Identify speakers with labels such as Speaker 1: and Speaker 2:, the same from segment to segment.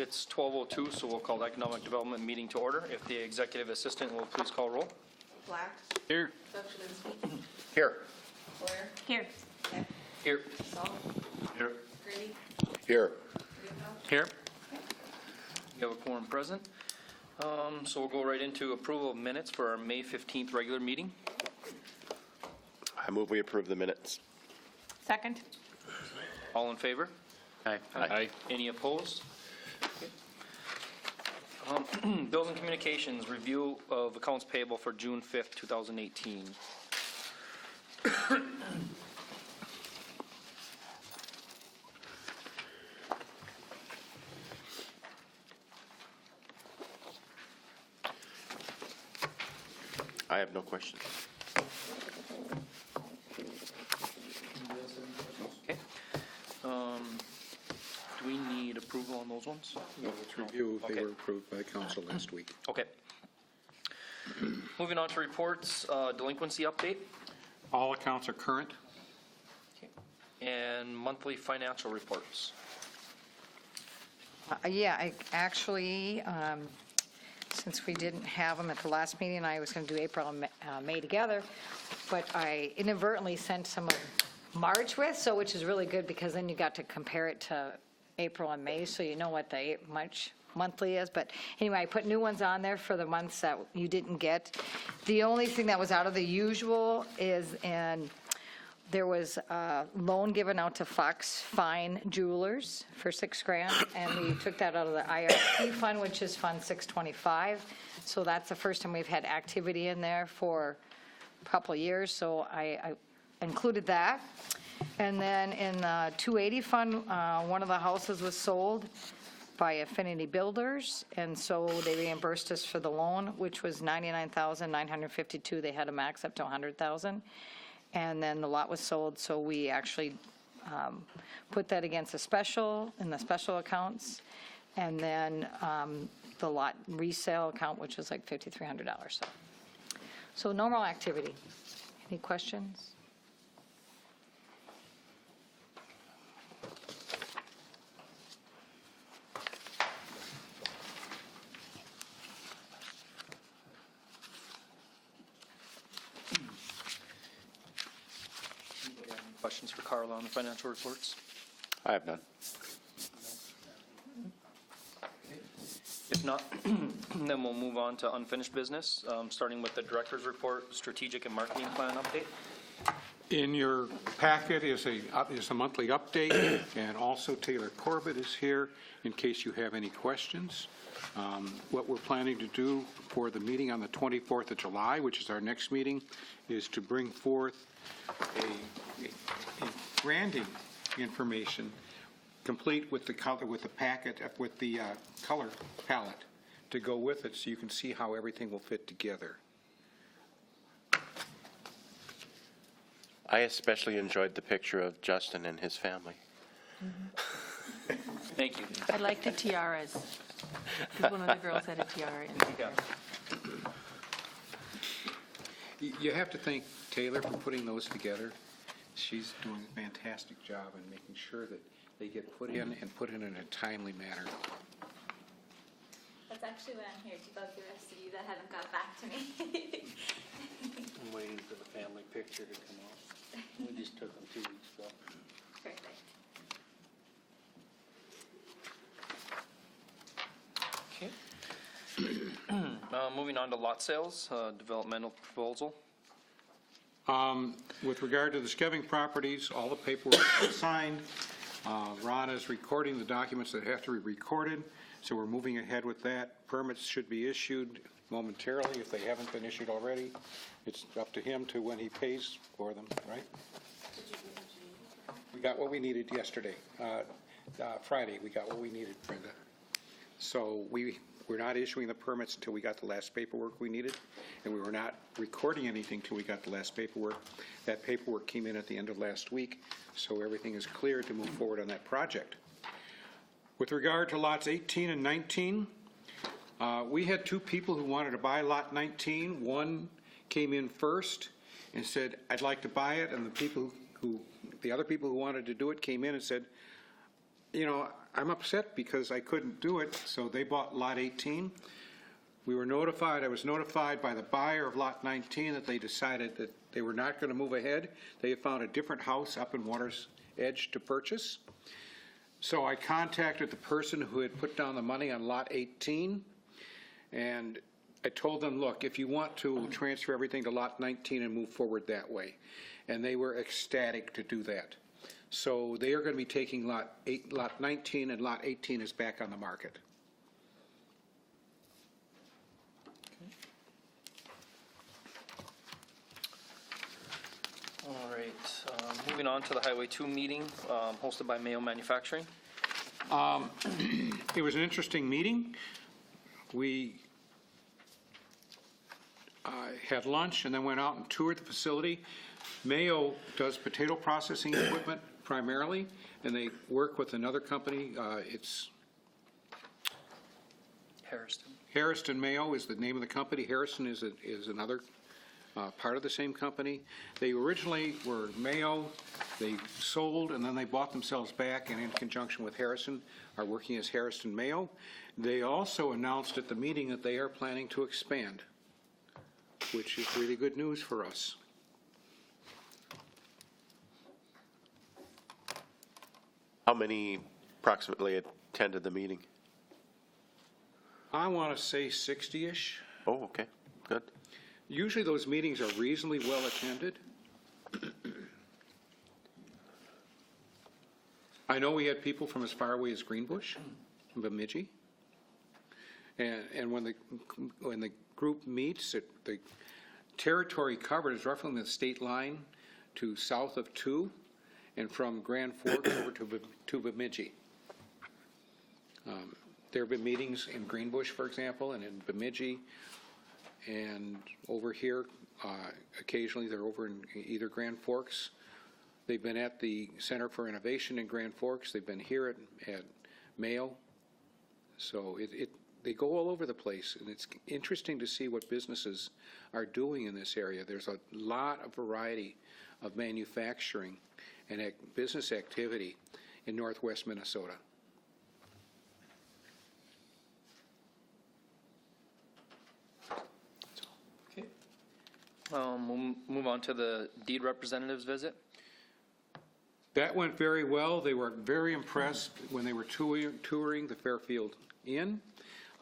Speaker 1: It's 12:02, so we'll call the Economic Development meeting to order. If the executive assistant will please call roll.
Speaker 2: Blair.
Speaker 1: Here.
Speaker 2: Pokrzywinski.
Speaker 1: Here.
Speaker 2: Blair.
Speaker 3: Here.
Speaker 2: Hecht.
Speaker 1: Here.
Speaker 2: Messelt.
Speaker 1: Here.
Speaker 2: Grinde.
Speaker 1: Here.
Speaker 2: Riopelle.
Speaker 1: Here. We have a quorum present. So we'll go right into approval of minutes for our May 15th regular meeting.
Speaker 4: I move we approve the minutes.
Speaker 3: Second.
Speaker 1: All in favor?
Speaker 4: Aye.
Speaker 1: Aye. Any opposed? Okay. Bills and communications, review of accounts payable for June 5th, 2018.
Speaker 4: I have no questions.
Speaker 1: Okay. Do we need approval on those ones?
Speaker 5: No, let's review. They
Speaker 1: Okay.
Speaker 5: were approved by council last week.
Speaker 1: Okay. Moving on to reports, delinquency update.
Speaker 5: All accounts are current.
Speaker 1: Okay. And monthly financial reports.
Speaker 6: Yeah, I actually, since we didn't have them at the last meeting, I was going to do April and May together, but I inadvertently sent some of March with, so which is really good because then you got to compare it to April and May, so you know what the March monthly is. But anyway, I put new ones on there for the months that you didn't get. The only thing that was out of the usual is there was a loan given out to Fox Fine Jewelers for $6,000, and we took that out of the IRP fund, which is Fund 625. So that's the first time we've had activity in there for a couple of years, so I included that. And then in the 280 fund, one of the houses was sold by Affinity Builders, and so they reimbursed us for the loan, which was $99,952. They had a max up to $100,000. And then the lot was sold, so we actually put that against a special in the special accounts, and then the lot resale account, which was like $5,300. So normal activity. Any questions?
Speaker 1: Questions for Carla on the financial reports?
Speaker 4: I have none.
Speaker 1: If not, then we'll move on to unfinished business, starting with the director's report, strategic and marketing plan update.
Speaker 5: In your packet is a monthly update, and also Taylor Corbett is here in case you have any questions. What we're planning to do for the meeting on the 24th of July, which is our next meeting, is to bring forth a branding information complete with the color, with the packet, with the color palette to go with it, so you can see how everything will fit together.
Speaker 4: I especially enjoyed the picture of Justin and his family.
Speaker 1: Thank you.
Speaker 3: I like the tiaras. Because one of the girls had a tiara in there.
Speaker 1: Yeah.
Speaker 5: You have to thank Taylor for putting those together. She's doing a fantastic job in making sure that they get put in and put in a timely manner.
Speaker 7: That's actually what I'm here to bug the rest of you that haven't got back to me.
Speaker 8: I'm waiting for the family picture to come off. We just took them 2 weeks ago.
Speaker 7: Perfect.
Speaker 1: Okay. Moving on to lot sales, developmental proposal.
Speaker 5: With regard to the Skeving properties, all the paperwork is signed. Ron is recording the documents that have to be recorded, so we're moving ahead with that. Permits should be issued momentarily if they haven't been issued already. It's up to him to when he pays for them, right? We got what we needed yesterday. Friday, we got what we needed, Brenda. So we're not issuing the permits until we got the last paperwork we needed, and we were not recording anything until we got the last paperwork. That paperwork came in at the end of last week, so everything is clear to move forward on that project. With regard to lots 18 and 19, we had two people who wanted to buy lot 19. One came in first and said, "I'd like to buy it," and the other people who wanted to do it came in and said, I'm upset because I couldn't do it, so they bought Lot 18. I was notified by the buyer of Lot 19 that they decided that they were not going to move ahead. They had found a different house up in Water's Edge to purchase. So I contacted the person who had put down the money on Lot 18, and I told them, look, if you want to transfer everything to Lot 19 and move forward that way. And they were ecstatic to do that. So they are going to be taking Lot 19, and Lot 18 is back on the market.
Speaker 1: All right, moving on to the Highway 2 meeting, hosted by Mayo Manufacturing.
Speaker 5: It was an interesting meeting. We had lunch and then went out and toured the facility. Mayo does potato processing equipment primarily, and they work with another company. It's Harrison Mayo is the name of the company. Harrison is another part of the same company. They originally were Mayo. They sold, and then they bought themselves back, and in conjunction with Harrison, are working as Harrison Mayo. They also announced at the meeting that they are planning to expand, which is really good news for us.
Speaker 4: How many approximately attended the meeting?
Speaker 5: I want to say 60-ish.
Speaker 4: Oh, okay, good.
Speaker 5: Usually those meetings are reasonably well attended. I know we had people from as far away as Greenbush and Bemidji. And when the group meets, the territory covered is roughly on the state line to south of 2, and from Grand Forks over to Bemidji. There have been meetings in Greenbush, for example, and in Bemidji, and over here, occasionally they're over in either Grand Forks. They've been at the Center for Innovation in Grand Forks. They've been here at Mayo. So they go all over the place, and it's interesting to see what businesses are doing in this area. There's a lot of variety of manufacturing and business activity in northwest Minnesota.
Speaker 1: Okay. We'll move on to the deed representatives visit.
Speaker 5: That went very well. They were very impressed when they were touring the Fairfield Inn.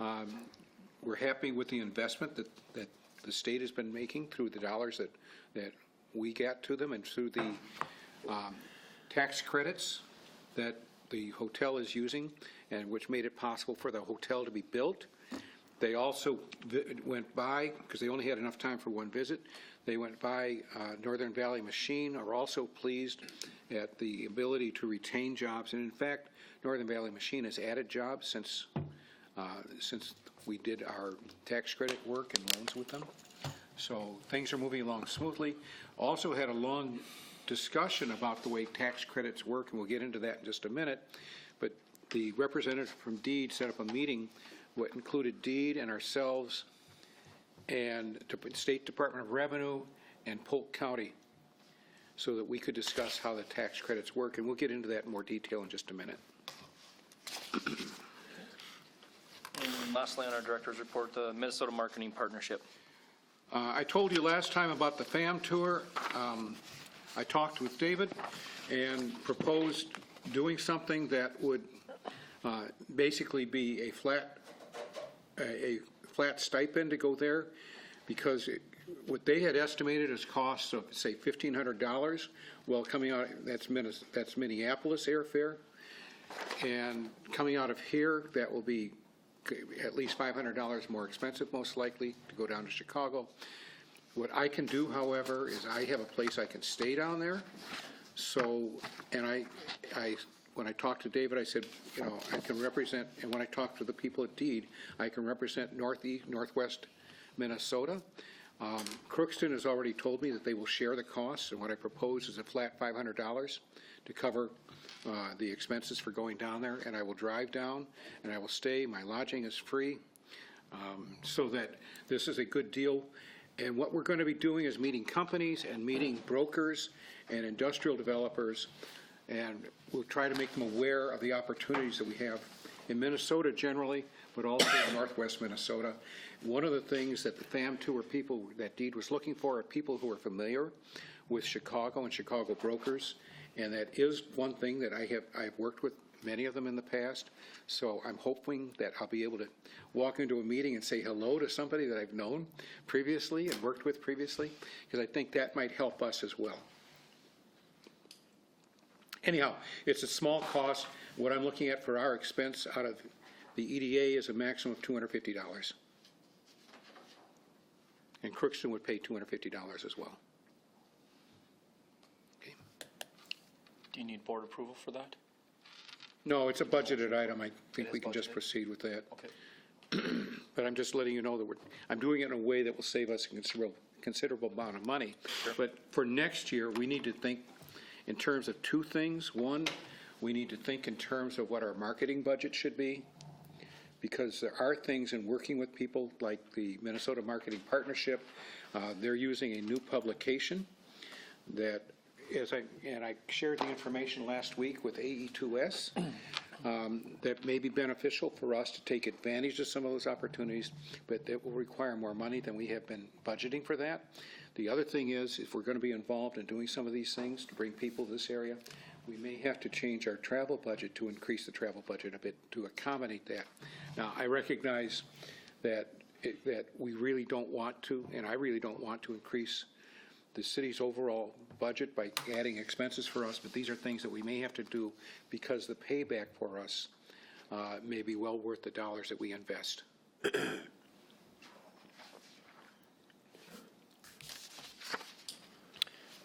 Speaker 5: We're happy with the investment that the state has been making through the dollars that we get to them and through the tax credits that the hotel is using, and which made it possible for the hotel to be built. They also went by, because they only had enough time for one visit, they went by Northern Valley Machine, are also pleased at the ability to retain jobs. And in fact, Northern Valley Machine has added jobs since we did our tax credit work and loans with them. So things are moving along smoothly. Also had a long discussion about the way tax credits work, and we'll get into that in just a minute. But the representative from DEED set up a meeting what included DEED and ourselves and the State Department of Revenue and Polk County, so that we could discuss how the tax credits work, and we'll get into that in more detail in just a minute.
Speaker 1: And lastly, on our director's report, the Minnesota Marketing Partnership.
Speaker 5: I told you last time about the FAM tour. I talked with David and proposed doing something that would basically be a flat stipend to go there, because what they had estimated as costs of, say, $1,500, well, coming out, that's Minneapolis airfare, and coming out of here, that will be at least $500 more expensive, most likely, to go down to Chicago. What I can do, however, is I have a place I can stay down there. So, and when I talked to David, I said, I can represent, and when I talked to the people at DEED, I can represent northwest Minnesota. Crookston has already told me that they will share the costs, and what I propose is a flat $500 to cover the expenses for going down there, and I will drive down, and I will stay. My lodging is free, so that this is a good deal. And what we're going to be doing is meeting companies and meeting brokers and industrial developers and we'll try to make them aware of the opportunities that we have in Minnesota generally, but also in northwest Minnesota. One of the things that the FAM tour people, that Deed was looking for, are people who are familiar with Chicago and Chicago brokers, and that is one thing that I've worked with many of them in the past. So I'm hoping that I'll be able to walk into a meeting and say hello to somebody that I've known previously and worked with previously, because I think that might help us as well. Anyhow, it's a small cost. What I'm looking at for our expense out of the EDA is a maximum of $250. And Crookston would pay $250 as well. Okay.
Speaker 1: Do you need board approval for that?
Speaker 5: No, it's a budgeted item. I think
Speaker 1: It is
Speaker 5: we can just
Speaker 1: budgeted?
Speaker 5: proceed with that.
Speaker 1: Okay.
Speaker 5: But I'm just letting you know that I'm doing it in a way that will save us a considerable amount of money.
Speaker 1: Sure.
Speaker 5: But for next year, we need to think in terms of two things. One, we need to think in terms of what our marketing budget should be, because there are things in working with people like the Minnesota Marketing Partnership. They're using a new publication that, I shared the information last week with AE2S, that may be beneficial for us to take advantage of some of those opportunities, but that will require more money than we have been budgeting for that. The other thing is, if we're going to be involved in doing some of these things to bring people to this area, we may have to change our travel budget to increase the travel budget a bit to accommodate that. Now, I recognize that we really don't want to, and I really don't want to increase the city's overall budget by adding expenses for us, but these are things that we may have to do because the payback for us may be well worth the dollars that we invest.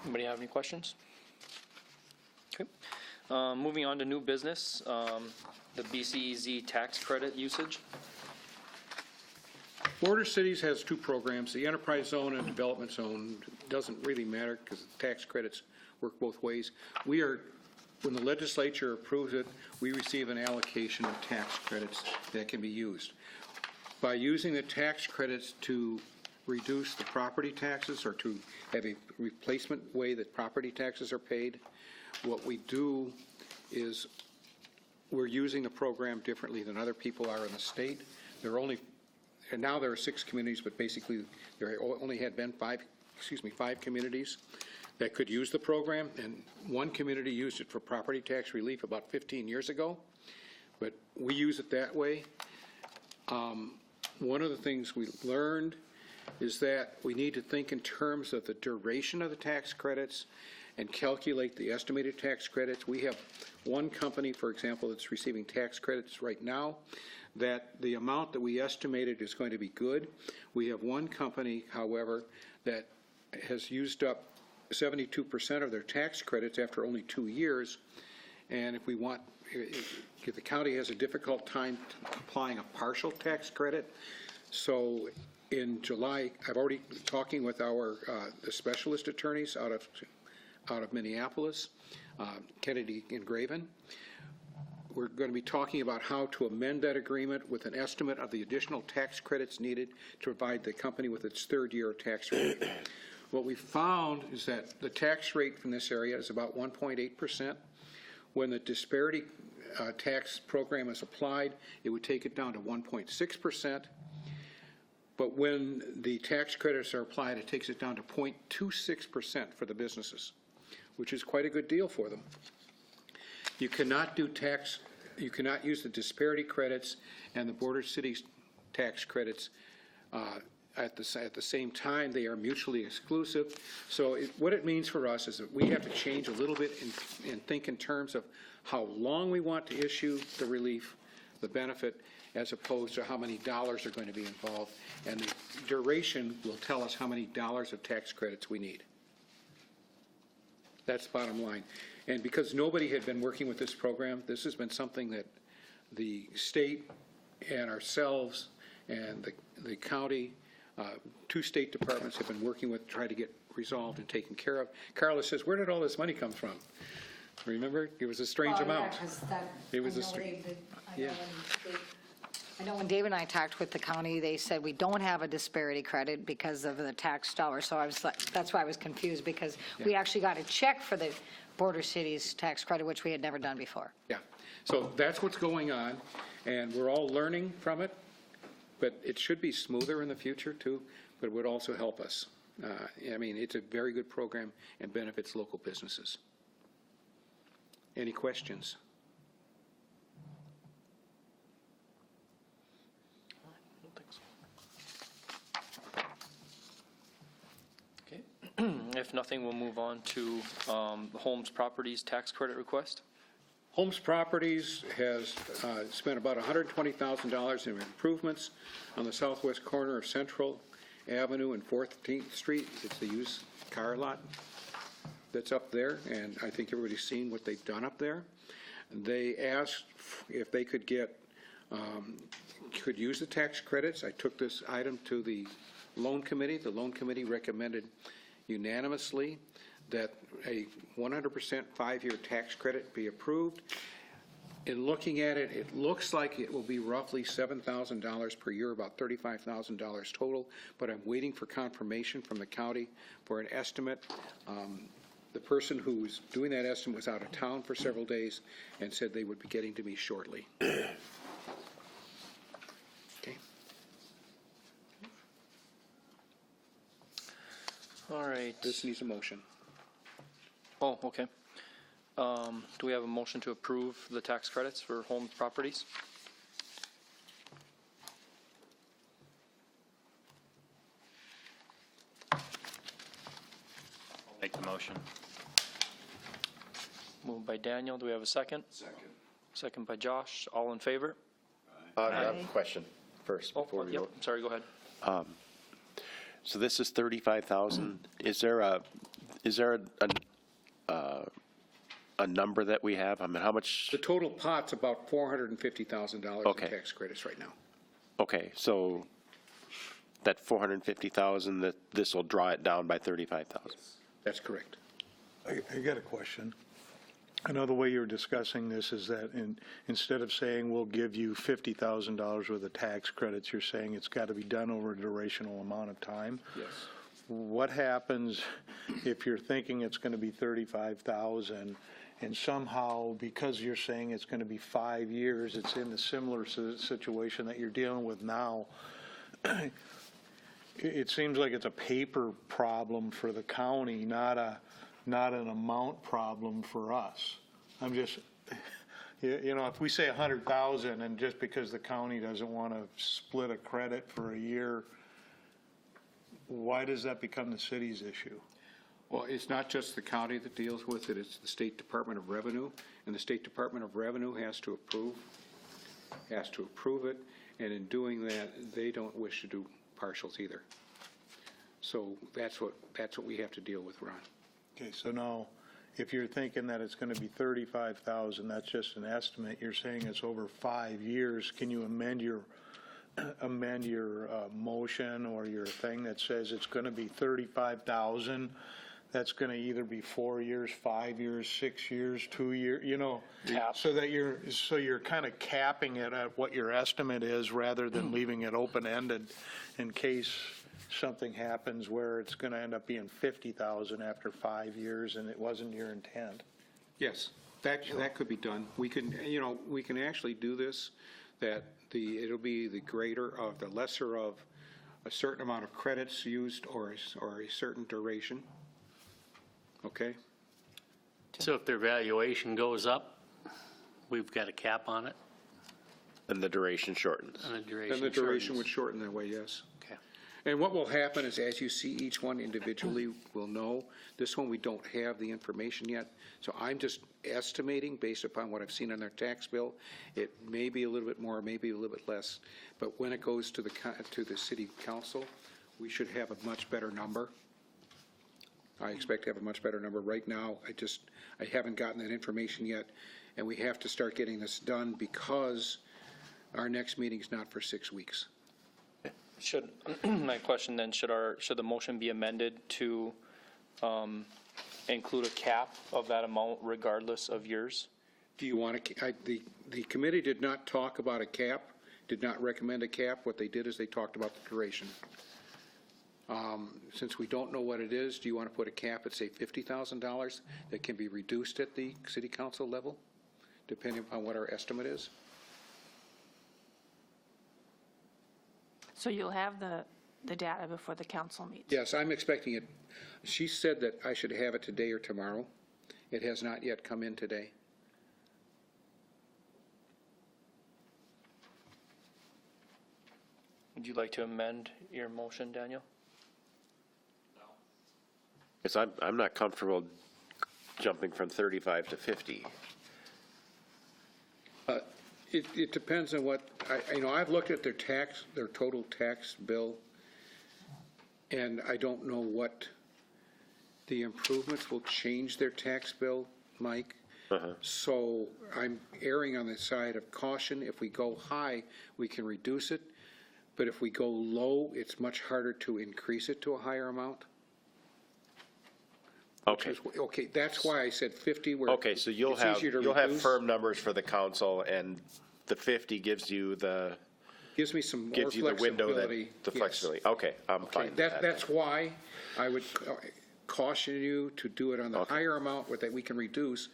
Speaker 1: Anybody have any questions? Okay. Moving on to new business, the BCEZ tax credit usage.
Speaker 5: Border Cities has two programs, the Enterprise Zone and Development Zone. Doesn't really matter because the tax credits work both ways. When the legislature approves it, we receive an allocation of tax credits that can be used. By using the tax credits to reduce the property taxes or to have a replacement way that property taxes are paid, what we do is we're using the program differently than other people are in the state. And now there are 6 communities, but basically there only had been 5 communities that could use the program, and one community used it for property tax relief about 15 years ago, but we use it that way. One of the things we learned is that we need to think in terms of the duration of the tax credits and calculate the estimated tax credits. We have one company, for example, that's receiving tax credits right now, that the amount that we estimated is going to be good. We have one company, however, that has used up 72% of their tax credits after only 2 years, and if the county has a difficult time applying a partial tax credit. So in July, I've already been talking with the specialist attorneys out of Minneapolis, Kennedy and Graven. We're going to be talking about how to amend that agreement with an estimate of the additional tax credits needed to provide the company with its 3rd year of tax rate. What we found is that the tax rate from this area is about 1.8%. When the disparity tax program is applied, it would take it down to 1.6%. But when the tax credits are applied, it takes it down to 0.26% for the businesses, which is quite a good deal for them. You cannot use the disparity credits and the border cities tax credits at the same time. They are mutually exclusive. So what it means for us is that we have to change a little bit and think in terms of how long we want to issue the relief, the benefit, as opposed to how many dollars are going to be involved. And the duration will tell us how many dollars of tax credits we need. That's the bottom line. And because nobody had been working with this program, this has been something that the state and ourselves and the county, 2 state departments have been working with to try to get resolved and taken care of. Carla says, where did all this money come from? Remember? It was a strange amount. It was a strange.
Speaker 6: I know when Dave and I talked with the county, they said we don't have a disparity credit because of the tax dollar. So I was like, that's why I was confused, because we actually got a check for the border cities tax credit, which we had never done before.
Speaker 5: Yeah, so that's what's going on, and we're all learning from it, but it should be smoother in the future too, but it would also help us. I mean, it's a very good program and benefits local businesses. Any questions?
Speaker 1: Okay. If nothing, we'll move on to Homes Properties Tax Credit Request.
Speaker 5: Homes Properties has spent about $120,000 in improvements on the southwest corner of Central Avenue and 14th Street. It's the used car lot that's up there, and I think everybody's seen what they've done up there. They asked if they could get, could use the tax credits. I took this item to the loan committee. The loan committee recommended unanimously that a 100% 5-year tax credit be approved. In looking at it, it looks like it will be roughly $7,000 per year, about $35,000 total, but I'm waiting for confirmation from the county for an estimate. The person who was doing that estimate was out of town for several days and said they would be getting to me shortly. Okay.
Speaker 1: All right.
Speaker 5: This needs a motion.
Speaker 1: Oh, okay. Do we have a motion to approve the tax credits for Homes Properties?
Speaker 8: Make the motion.
Speaker 1: Moved by Daniel. Do we have a second? Second. Second by Josh. All in favor?
Speaker 4: I have a question first
Speaker 1: Oh,
Speaker 4: before we
Speaker 1: yep.
Speaker 4: vote.
Speaker 1: Sorry, go ahead.
Speaker 4: So this is 35,000. Is there a number that we have? I mean, how much?
Speaker 5: The total pot's about $450,000
Speaker 4: Okay.
Speaker 5: in tax credits right now.
Speaker 4: Okay, so that 450,000, that this will draw it down by 35,000.
Speaker 5: That's correct.
Speaker 9: I got a question. I know the way you're discussing this is that instead of saying we'll give you $50,000 worth of tax credits, you're saying it's got to be done over a durational amount of time.
Speaker 5: Yes.
Speaker 9: What happens if you're thinking it's going to be 35,000 and somehow, because you're saying it's going to be 5 years, it's in a similar situation that you're dealing with now? It seems like it's a paper problem for the county, not an amount problem for us. I'm just, you know, if we say 100,000 and just because the county doesn't want to split a credit for a year, why does that become the city's issue?
Speaker 5: Well, it's not just the county that deals with it, it's the State Department of Revenue, and the State Department of Revenue has to approve it, and in doing that, they don't wish to do partials either. So that's what we have to deal with, Ron.
Speaker 9: Okay, so now, if you're thinking that it's going to be 35,000, that's just an estimate. You're saying it's over 5 years. Can you amend your motion or your thing that says it's going to be 35,000? That's going to either be 4 years, 5 years, 6 years, 2 years, you know, so that you're kind of capping it at what your estimate is rather than leaving it open-ended in case something happens where it's going to end up being 50,000 after 5 years and it wasn't your intent.
Speaker 5: Yes, that could be done. We can actually do this, that it'll be the greater of the lesser of a certain amount of credits used or a certain duration. Okay?
Speaker 8: So if their valuation goes up, we've got a cap on it,
Speaker 4: And the duration shortens.
Speaker 8: and the duration
Speaker 5: Then the duration
Speaker 8: shortens.
Speaker 5: would shorten that way, yes.
Speaker 8: Okay.
Speaker 5: And what will happen is, as you see each one individually, we'll know. This one, we don't have the information yet, so I'm just estimating based upon what I've seen on their tax bill. It may be a little bit more, maybe a little bit less, but when it goes to the city council, we should have a much better number. I expect to have a much better number. Right now, I haven't gotten that information yet, and we have to start getting this done because our next meeting is not for 6 weeks.
Speaker 1: Should, my question then, should the motion be amended to include a cap of that amount regardless of years?
Speaker 5: Do you want to, the committee did not talk about a cap. did not recommend a cap. What they did is they talked about the duration. Since we don't know what it is, do you want to put a cap at, say, $50,000 that can be reduced at the city council level, depending upon what our estimate is?
Speaker 3: So you'll have the data before the council meets?
Speaker 5: Yes, I'm expecting it. She said that I should have it today or tomorrow. It has not yet come in today.
Speaker 1: Would you like to amend your motion, Daniel?
Speaker 4: Because I'm not comfortable jumping from 35 to 50.
Speaker 5: It depends on what, I've looked at their total tax bill, and I don't know what the improvements will change their tax bill, Mike. So I'm erring on the side of caution. If we go high, we can reduce it, but if we go low, it's much harder to increase it to a higher amount.
Speaker 4: Okay.
Speaker 5: Okay, that's why I said 50. Where
Speaker 4: Okay, so you'll
Speaker 5: it's
Speaker 4: have,
Speaker 5: easier to
Speaker 4: you'll have
Speaker 5: reduce.
Speaker 4: firm numbers for the council, and the 50 gives you the,
Speaker 5: Gives me some more
Speaker 4: gives you the window that,
Speaker 5: flexibility.
Speaker 4: the
Speaker 5: Yes.
Speaker 4: flexibility. Okay, I'm
Speaker 5: Okay,
Speaker 4: fine with that.
Speaker 5: that's why I would caution you to do it on the
Speaker 4: Okay.
Speaker 5: higher amount that we can reduce,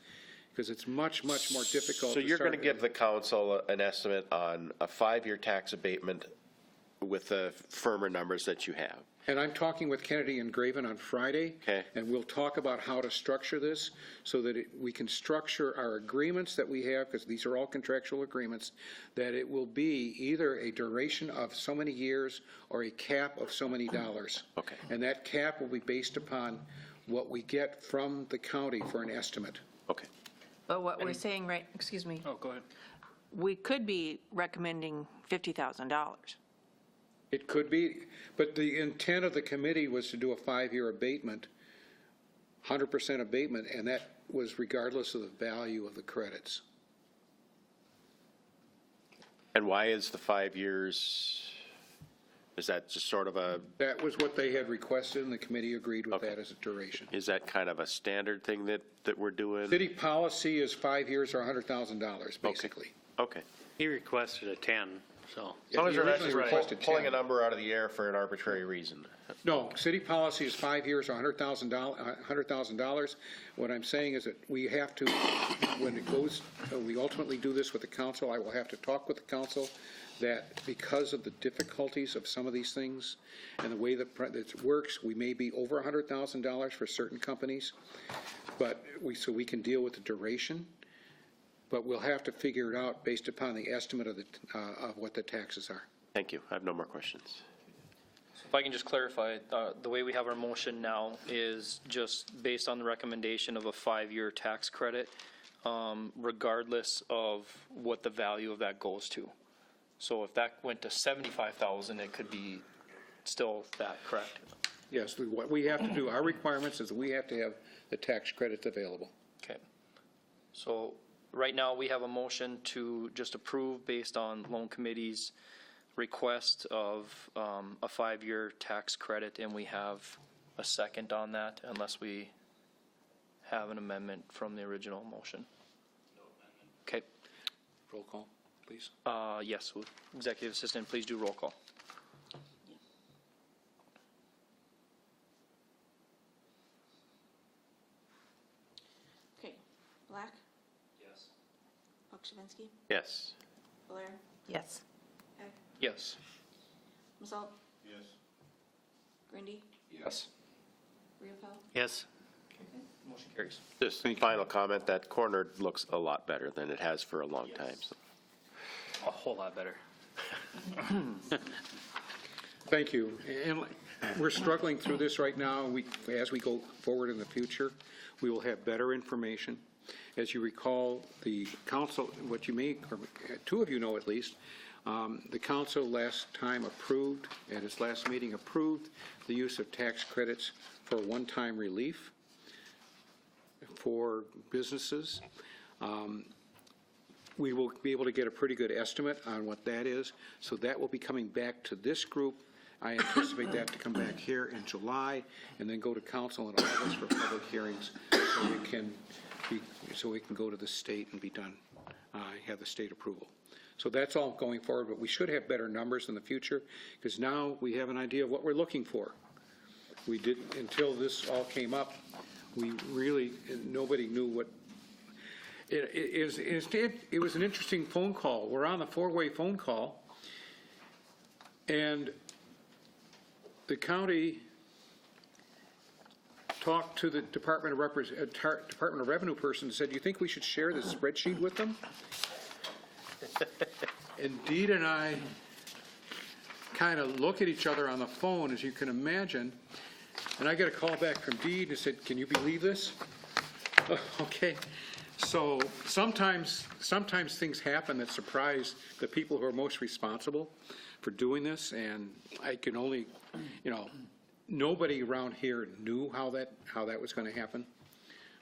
Speaker 5: because it's much, much more difficult.
Speaker 4: So you're going to
Speaker 5: start
Speaker 4: give the council an estimate on a 5-year tax abatement with the firmer numbers that you have.
Speaker 5: And I'm talking with Kennedy and Graven on Friday.
Speaker 4: Okay.
Speaker 5: And we'll talk about how to structure this so that we can structure our agreements that we have, because these are all contractual agreements, that it will be either a duration of so many years or a cap of so many dollars.
Speaker 4: Okay.
Speaker 5: And that cap will be based upon what we get from the county for an estimate.
Speaker 4: Okay.
Speaker 3: But what we're saying, right, excuse me,
Speaker 8: Oh, go ahead.
Speaker 3: we could be recommending $50,000.
Speaker 5: It could be, but the intent of the committee was to do a 5-year abatement, 100% abatement, and that was regardless of the value of the credits.
Speaker 4: And why is the 5 years, is that just sort of a,
Speaker 5: That was what they had requested, and the committee agreed with
Speaker 4: Okay.
Speaker 5: that as a duration.
Speaker 4: is that kind of a standard thing that we're doing?
Speaker 5: City policy is 5 years or $100,000, basically.
Speaker 4: Okay.
Speaker 8: He requested a 10, so.
Speaker 4: As long as
Speaker 5: He
Speaker 4: they're not
Speaker 5: originally
Speaker 4: just
Speaker 5: requested
Speaker 4: pulling a
Speaker 5: 10.
Speaker 4: number out of the air for an arbitrary reason.
Speaker 5: No, city policy is 5 years or $100,000. What I'm saying is that we have to, when it goes, we ultimately do this with the council, I will have to talk with the council that because of the difficulties of some of these things and the way that it works, we may be over $100,000 for certain companies, but so we can deal with the duration, but we'll have to figure it out based upon the estimate of what the taxes are.
Speaker 4: Thank you. I have no more questions.
Speaker 1: If I can just clarify, the way we have our motion now is just based on the recommendation of a 5-year tax credit, regardless of what the value of that goes to. So if that went to 75,000, it could be still that, correct?
Speaker 5: Yes, what we have to do, our requirements is that we have to have the tax credits available.
Speaker 1: Okay. So right now, we have a motion to just approve based on loan committee's request of a 5-year tax credit, and we have a second on that unless we have an amendment from the original motion. Okay.
Speaker 5: Roll call, please.
Speaker 1: Yes, Executive Assistant, please do roll call.
Speaker 2: Okay, Black,
Speaker 8: Yes.
Speaker 2: Pokrzywinski,
Speaker 4: Yes.
Speaker 2: Blair,
Speaker 3: Yes.
Speaker 2: Hecht,
Speaker 1: Yes.
Speaker 2: Messelt,
Speaker 8: Yes.
Speaker 2: Grinde,
Speaker 1: Yes.
Speaker 2: Riopelle.
Speaker 8: Yes.
Speaker 1: Motion carries.
Speaker 4: Just final comment, that corner looks a lot better than it has for a long time. So.
Speaker 8: A whole lot better.
Speaker 5: Thank you. And we're struggling through this right now. As we go forward in the future, we will have better information. As you recall, the council, what you may, or two of you know at least, the council last time approved, at its last meeting approved, the use of tax credits for one-time relief for businesses. We will be able to get a pretty good estimate on what that is, so that will be coming back to this group. I anticipate that to come back here in July, and then go to council in August for public hearings, so we can go to the state and be done, have the state approval. So that's all going forward, but we should have better numbers in the future, because now we have an idea of what we're looking for. We didn't, until this all came up, we really, nobody knew what, it was an interesting phone call. We're on the four-way phone call, and the county talked to the Department of Revenue person and said, "Do you think we should share this spreadsheet with them?" And Deed and I kind of look at each other on the phone, as you can imagine, and I get a call back from Deed and said, "Can you believe this?" Okay. So sometimes things happen that surprise the people who are most responsible for doing this, and I can only, nobody around here knew how that was going to happen.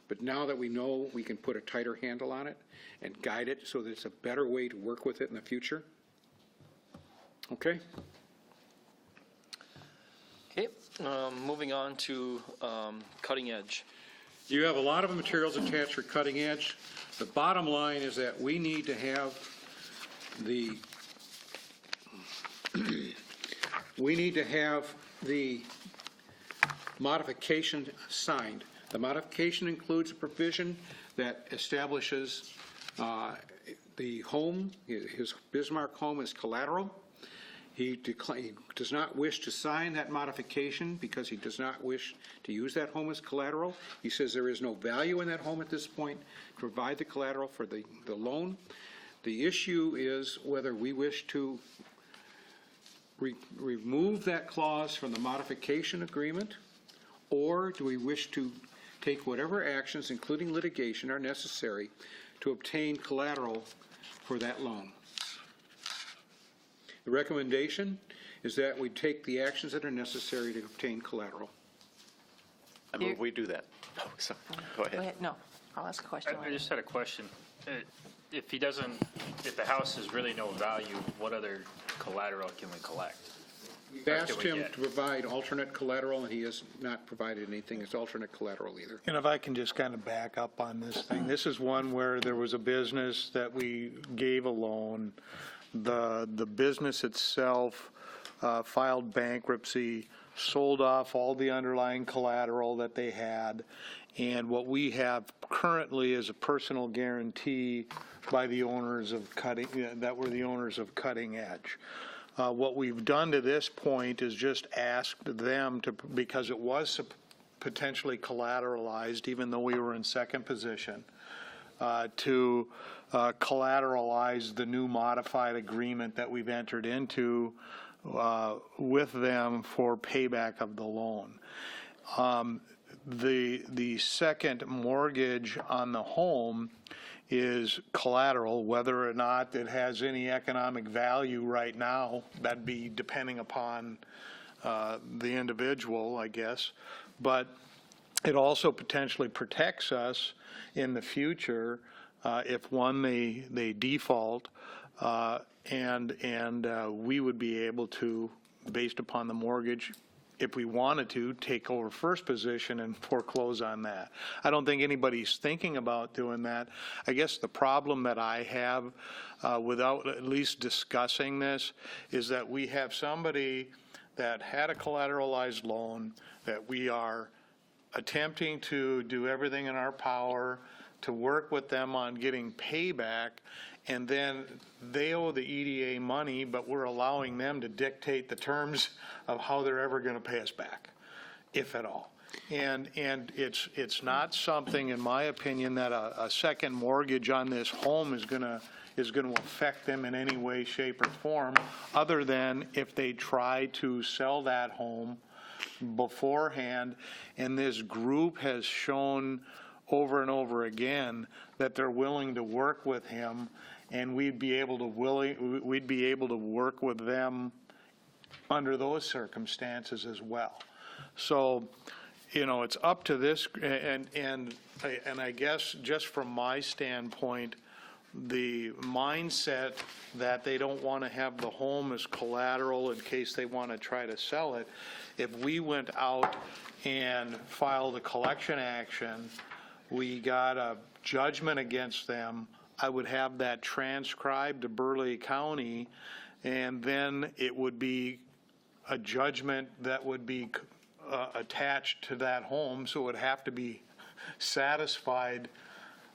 Speaker 5: But now that we know, we can put a tighter handle on it and guide it so that it's a better way to work with it in the future. Okay?
Speaker 1: Okay, moving on to cutting edge.
Speaker 5: You have a lot of materials attached for cutting edge. The bottom line is that we need to have the modification signed. The modification includes a provision that establishes the home, his Bismarck home, as collateral. He does not wish to sign that modification because he does not wish to use that home as collateral. He says there is no value in that home at this point to provide the collateral for the loan. The issue is whether we wish to remove that clause from the modification agreement, or do we wish to take whatever actions, including litigation, are necessary to obtain collateral for that loan. The recommendation is that we take the actions that are necessary to obtain collateral.
Speaker 4: I move we do that. Oh, sorry. Go ahead.
Speaker 3: No, I'll ask a question.
Speaker 10: I just had a question. If the house has really no value, what other collateral can we collect?
Speaker 5: We've asked him to provide alternate collateral, and he has not provided anything as alternate collateral either.
Speaker 9: And if I can just kind of back up on this thing, this is one where there was a business that we gave a loan. The business itself filed bankruptcy, sold off all the underlying collateral that they had, and what we have currently is a personal guarantee by the owners of Cutting Edge. What we've done to this point is just asked them to, because it was potentially collateralized, even though we were in second position, to collateralize the new modified agreement that we've entered into with them for payback of the loan. The second mortgage on the home is collateral. Whether or not it has any economic value right now, that'd be depending upon the individual, I guess. But it also potentially protects us in the future if they default, and we would be able to, based upon the mortgage, if we wanted to, take over first position and foreclose on that. I don't think anybody's thinking about doing that. I guess the problem that I have without at least discussing this is that we have somebody that had a collateralized loan that we are attempting to do everything in our power to work with them on getting payback, and then they owe the EDA money, but we're allowing them to dictate the terms of how they're ever going to pay us back, if at all. And it's not something, in my opinion, that a second mortgage on this home is going to affect them in any way, shape, or form, other than if they try to sell that home beforehand. And this group has shown over and over again that they're willing to work with him, and we'd be able to work with them under those circumstances as well. So, it's up to this, and I guess just from my standpoint, the mindset that they don't want to have the home as collateral in case they want to try to sell it. If we went out and filed a collection action, we got a judgment against them I would have that transcribed to Burleigh County, and then it would be a judgment that would be attached to that home, so it would have to be satisfied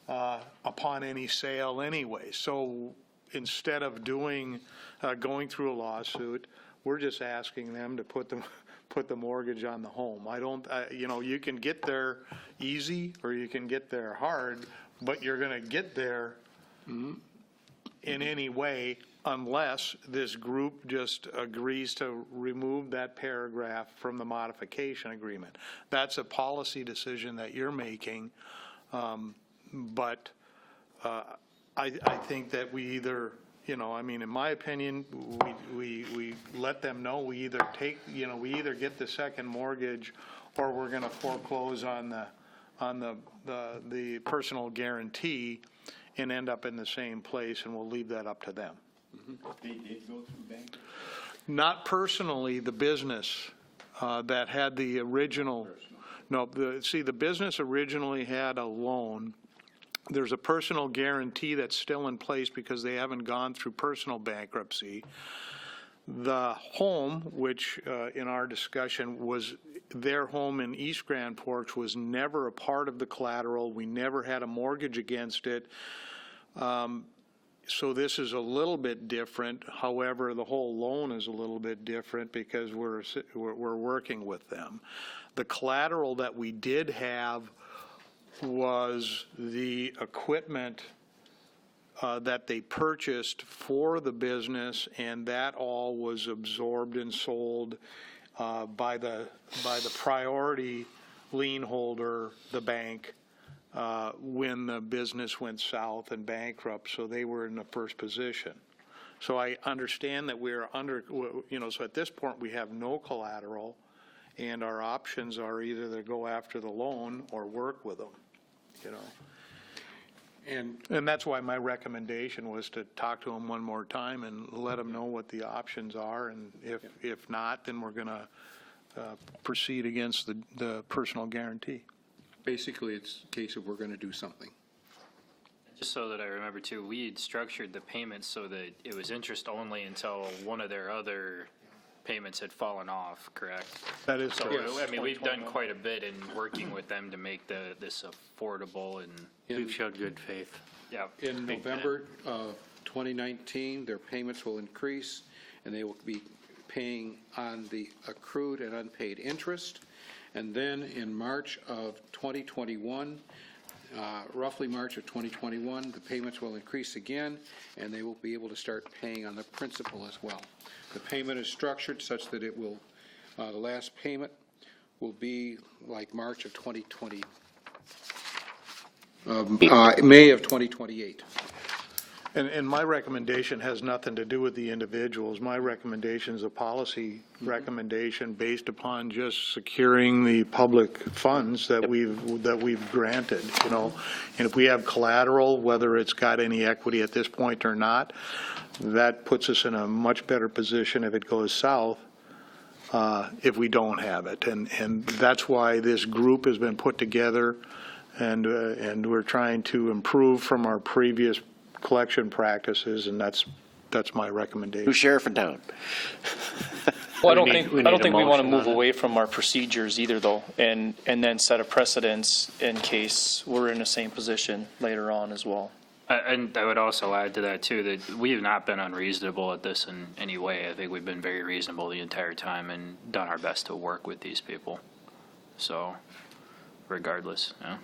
Speaker 9: upon any sale anyway. So instead of going through a lawsuit, we're just asking them to put the mortgage on the home. You can get there easy or you can get there hard, but you're going to get there in any way unless this group just agrees to remove that paragraph from the modification agreement. That's a policy decision that you're making, but I think that we either, in my opinion, we let them know we either get the second mortgage or we're going to foreclose on the personal guarantee and end up in the same place, and we'll leave that up to them.
Speaker 4: They did go through bankruptcy?
Speaker 9: Not personally, the business that had the original. No, the business originally had a loan. There's a personal guarantee that's still in place because they haven't gone through personal bankruptcy. The home, which in our discussion was their home in East Grand Forks, was never a part of the collateral. We never had a mortgage against it. So this is a little bit different. However, the whole loan is a little bit different because we're working with them. The collateral that we did have was the equipment that they purchased for the business, and that all was absorbed and sold by the priority lien holder, the bank, when the business went south and bankrupt, so they were in the first position. So I understand that we're so at this point we have no collateral, and our options are either to go after the loan or work with them, And that's why my recommendation was to talk to them one more time and let them know what the options are, and if not, then we're going to proceed against the personal guarantee.
Speaker 5: Basically, it's a case of we're going to do something.
Speaker 10: Just so that I remember too, we had structured the payments so that it was interest only until one of their other payments had fallen off, correct?
Speaker 9: That is
Speaker 10: So,
Speaker 9: correct.
Speaker 10: I mean, we've done quite a bit in working with them to make this affordable and,
Speaker 8: We've showed good faith.
Speaker 10: yeah.
Speaker 5: In
Speaker 10: big fan.
Speaker 5: November of 2019, their payments will increase, and they will be paying on the accrued and unpaid interest. And then in March of 2021, roughly March of 2021, the payments will increase again, and they will be able to start paying on the principal as well. The payment is structured such that it will, the last payment will be like March of 2020, May of 2028.
Speaker 9: And my recommendation has nothing to do with the individuals. My recommendation is a policy recommendation based upon just securing the public funds that we've granted, And if we have collateral, whether it's got any equity at this point or not, that puts us in a much better position if it goes south, if we don't have it. And that's why this group has been put together, and we're trying to improve from our previous collection practices, and that's my recommendation.
Speaker 4: Who's sheriff in town?
Speaker 1: Well, I don't
Speaker 8: We
Speaker 1: think
Speaker 8: need
Speaker 1: we
Speaker 8: a
Speaker 1: want to
Speaker 8: motion
Speaker 1: move
Speaker 8: on it.
Speaker 1: away from our procedures either, though, and then set a precedence in case we're in the same position later on as well.
Speaker 10: And I would also add to that too, that we have not been unreasonable at this in any way. I think we've been very reasonable the entire time and done our best to work with these people. So regardless, yeah.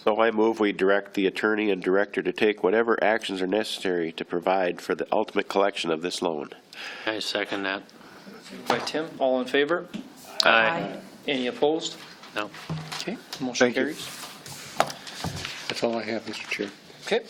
Speaker 4: So I move we direct the attorney and director to take whatever actions are necessary to provide for the ultimate collection of this loan.
Speaker 8: I second that.
Speaker 1: By Tim, all in favor?
Speaker 8: Aye.
Speaker 1: Any opposed?
Speaker 8: No.
Speaker 1: Okay, motion
Speaker 9: Thank you.
Speaker 1: carries.
Speaker 5: That's all I have, Mr. Chair.
Speaker 1: Okay.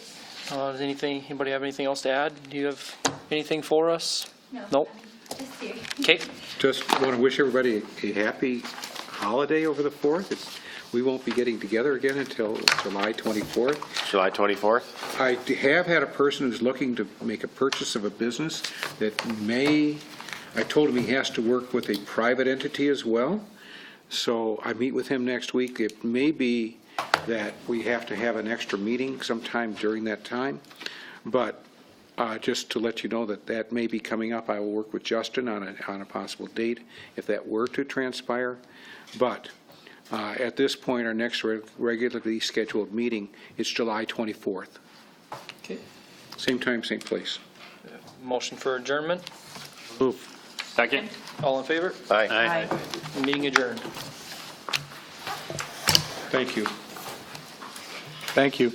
Speaker 1: Does anybody have anything else to add? Do you have anything for us?
Speaker 7: No.
Speaker 1: Nope.
Speaker 7: Just here.
Speaker 1: Okay.
Speaker 5: Just want to wish everybody a happy holiday over the 4th. We won't be getting together again until July 24th.
Speaker 4: July 24th?
Speaker 5: I have had a person who's looking to make a purchase of a business that I told him he has to work with a private entity as well. So I meet with him next week. It may be that we have to have an extra meeting sometime during that time. But just to let you know that that may be coming up, I will work with Justin on a possible date if that were to transpire. But at this point, our next regularly scheduled meeting is July 24th.
Speaker 1: Okay.
Speaker 5: Same time, same place.
Speaker 1: Motion for adjournment.
Speaker 4: Move.
Speaker 10: Second?
Speaker 1: All in favor?
Speaker 3: Aye.
Speaker 1: Meeting adjourned.
Speaker 5: Thank you.
Speaker 9: Thank you.